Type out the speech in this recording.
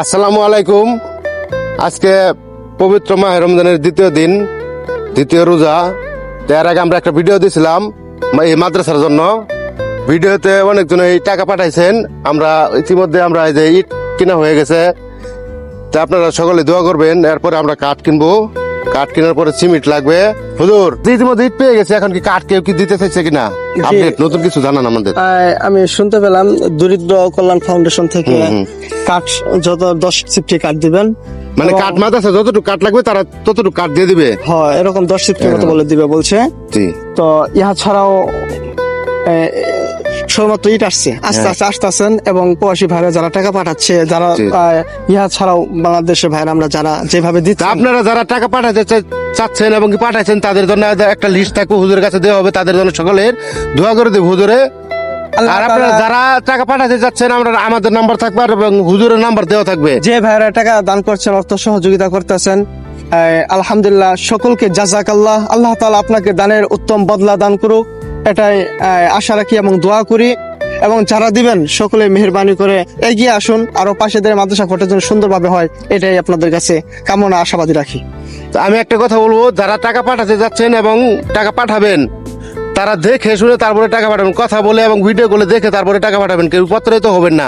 আসসালামু আলাইকুম। আজকে পবিত্র মাহে রমজানের দ্বিতীয় দিন, দ্বিতীয় রোজা। এর আগে আমরা একটা ভিডিও দিয়েছিলাম এই মাদ্রাসার জন্য। ভিডিওতে অনেকজন এই টাকা পাঠাইছেন। আমরা ইতিমধ্যে আমরা এই যে ইট কিনা হয়ে গেছে, তা আপনারা সকলে দোয়া করবেন। এরপরে আমরা কাঠ কিনবো, কাঠ কেনার পরে সিমেন্ট লাগবে। হুজুর, ইতিমধ্যে ইট পেয়ে গেছে, এখন কি কাঠ কেউ কি দিতে চাইছে কিনা? আপডেট নতুন কিছু জানান আমাদের। আমি শুনতে পেলাম দরিদ্র কল্যাণ ফাউন্ডেশন থেকে কাঠ যত 10 সিফটি কাঠ দিবেন, মানে কাঠ মাদ্রাসা যতটুকু কাঠ লাগবে তারা ততটুকু কাঠ দিয়ে দিবে। হ্যাঁ এরকম 10 সিফটি মতো বলে দিবে বলছে। জি, তো ইহা ছাড়াও সবেমাত্র ইট আসছে, আস্তে আস্তে আসতেছেন, এবং প্রবাসী ভাইরা যারা টাকা পাঠাচ্ছে, যারা ইহা ছাড়াও বাংলাদেশের ভাইরা আমরা যারা যেভাবে তা দিচ্ছি, আপনারা যারা টাকা পাঠাতে চাচ্ছেন এবং কি পাঠাচ্ছেন তাদের জন্য একটা লিস্ট থাকবে, হুজুরের কাছে দেওয়া হবে। তাদের জন্য সকলের দোয়া করে দেব হুজুরে। আল্লাহ আর আপনারা তাআলা যারা টাকা পাঠাতে যাচ্ছেন, আমরা আমাদের নাম্বার থাকবে আর এবং হুজুরের নাম্বার দেওয়া থাকবে। যে ভাইরা টাকা দান করছেন, অর্থ সহযোগিতা করতেছেন, আলহামদুলিল্লাহ, সকলকে জাযাকাল্লাহ। আল্লাহ তাআলা আপনাকে দানের উত্তম বদলা দান করুক, এটাই আশা রাখি এবং দোয়া করি। এবং যারা দিবেন সকলে মেহেরবানি করে এগিয়ে আসুন, আরো পাশেদের মাদ্রাসা ফটো যেন সুন্দরভাবে হয়, এটাই আপনাদের কাছে কামনা আশাবাদী রাখি। তো আমি একটা কথা বলবো, যারা টাকা পাঠাতে যাচ্ছেন এবং টাকা পাঠাবেন, তারা দেখে শুনে তারপরে টাকা পাঠাবেন। কথা বলে এবং ভিডিও করে দেখে তারপরে টাকা পাঠাবেন, কেউ পত্রে তো হবেন না।